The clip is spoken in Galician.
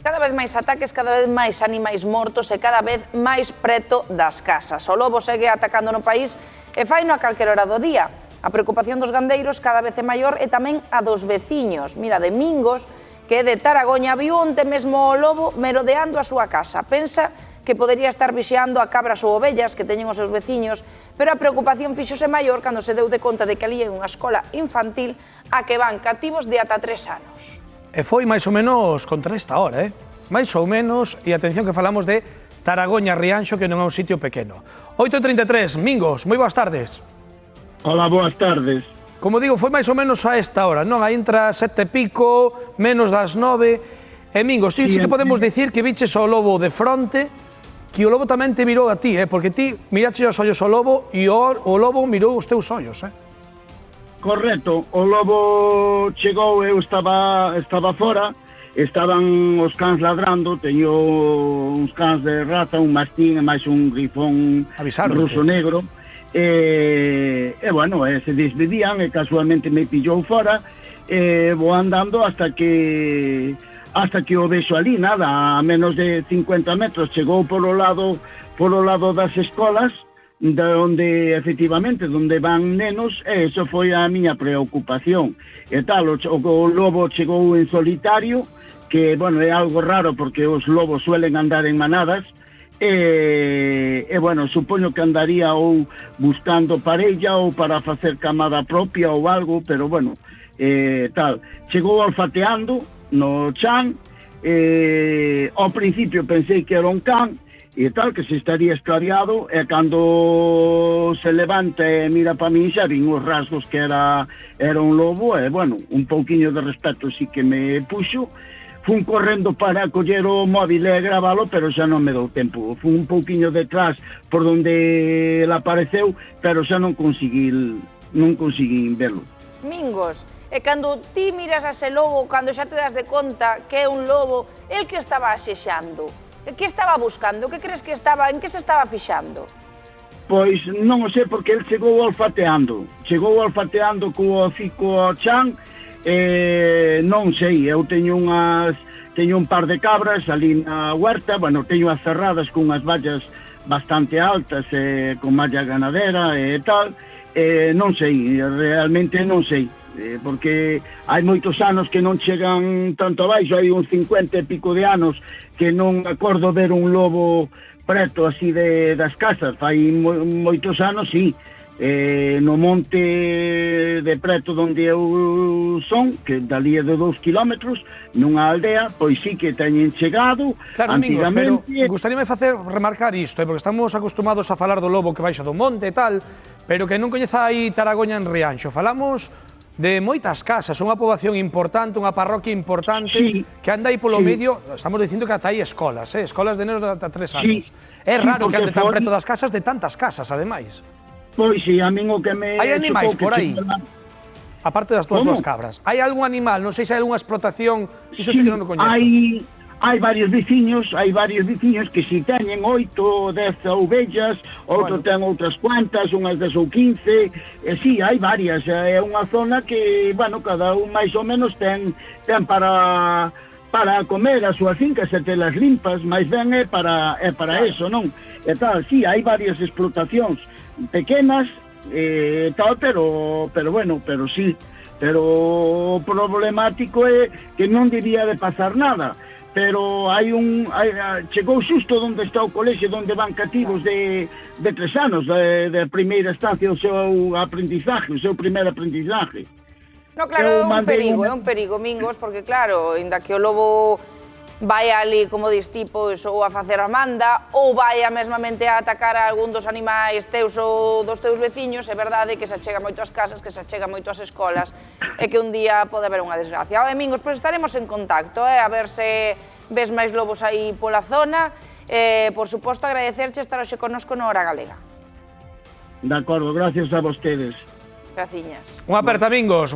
Cada vez máis ataques, cada vez máis animais mortos e cada vez máis preto das casas. O lobo segue atacando no país e faino a calquera hora do día. A preocupación dos gandeiros cada vez é maior e tamén a dos veciños. Mira, de Mingos, que é de Taragoña, viu onte mesmo o lobo merodeando a súa casa. Pensa que podería estar vixiando a cabras ou ovellas que teñen os seus veciños, pero a preocupación fíxose maior cando se deu de conta de que ali é unha escola infantil a que van cativos de ata 3 anos. E foi máis ou menos contra esta hora, máis ou menos, e atención que falamos de Taragoña Rianxo, que non é un sitio pequeno. 8:33, Mingos, moi boas tardes. Hola, boas tardes. Como digo, foi máis ou menos a esta hora, non? Aí entra 7 e pico, menos das 9. E Mingos, ti sí que podemos dicir que viches ao lobo de fronte, que o lobo tamén te mirou a ti, porque ti miraches os ollos ao lobo e o lobo mirou os teus ollos, Correcto, o lobo chegou, eu estaba fora, estaban os cans ladrando, teño uns cans de raza, un mastín e máis un grifón ruso negro, e bueno, se desvedían e casualmente me pillou fora, e vou andando hasta que o vexo ali, nada, a menos de 50 metros, chegou polo lado das escolas, onde efectivamente onde van nenos, e iso foi a miña preocupación. E tal, o lobo chegou en solitario, que, bueno, é algo raro porque os lobos suelen andar en manadas, e bueno, supoño que andaría ou buscando parella ou para facer camada propia ou algo, pero bueno, tal, chegou olfateando no chan, ao principio pensei que era un can, e tal, que se estaría esclareado, e cando se levanta e mira para min xa vin os rasgos que era un lobo, e bueno, un pouquiño de respeto sí que me puxo. Fun correndo para coller o móvil e gravalo, pero xa non me dou tempo. Fun un pouquiño detrás por onde ele apareceu, pero xa non conseguín verlo. Mingos, e cando ti miras a ese lobo, cando xa te das de conta que é un lobo, el que estaba axexando? Que estaba buscando? Que crees que estaba, en que se estaba fixando? Pois non o sei, porque el chegou olfateando co hocico ao chan, non sei, eu teño un par de cabras ali na huerta, bueno, teño as cerradas con unhas vallas bastante altas, con malla ganadera e tal, non sei, realmente non sei, porque hai moitos anos que non chegan tanto abaixo, hai uns 50 e pico de anos que non acordo ver un lobo preto así das casas, fai moitos anos, sí, no monte de preto onde eu son, que dali é de 2 kilómetros, nunha aldea, pois sí que teñen chegado, claro, antigamente... Mingos, pero gustaríame facer remarcar isto, porque estamos acostumados a falar do lobo que baixa do monte e tal, pero que non coñeza aí Taragoña en Rianxo, falamos de moitas casas, unha poboación importante, unha parroquia importante, sí, que anda aí polo medio, estamos dicindo que ata aí escolas, escolas de nenos de ata 3 anos. Sí, é raro que ande tan preto das casas, de tantas casas, ademais. Pois sí, a min o que me... Hai animais por aí, aparte das túas cabras. Hai algún animal, non sei se hai algunha explotación, iso sí que non o coñezo. Hai varios veciños que si teñen 8 ou 10 ovellas, outro ten outras cuantas, unhas 10 ou 15, si, hai varias, é unha zona que, bueno, cada un máis ou menos ten para comer as súas fincas e telas limpas, máis ben é para eso, non? E tal, si, hai varias explotacións pequenas, tal, pero bueno, pero sí, pero o problemático é que non debía de pasar nada. Pero chegou xusto onde está o colexio, onde van cativos de 3 anos, de primeira estancia, o seu aprendizaje, o seu primeiro aprendizaje. No, claro, é un perigo, Mingos, porque claro, inda que o lobo vai ali, como dis ti, ou a facer a manda, ou vai mesmamente a atacar a algún dos animais teus ou dos teus veciños, é verdade que se achega moito ás casas, que se achega moito ás escolas, e que un día pode haber unha desgracia. Oe, Mingos, pois estaremos en contacto, a ver se ves máis lobos aí pola zona, por suposto, agradecerche estar hoxe connosco no Hora Galega. De acordo, gracias a vostedes. Graciñas. Unha aperta, Mingos.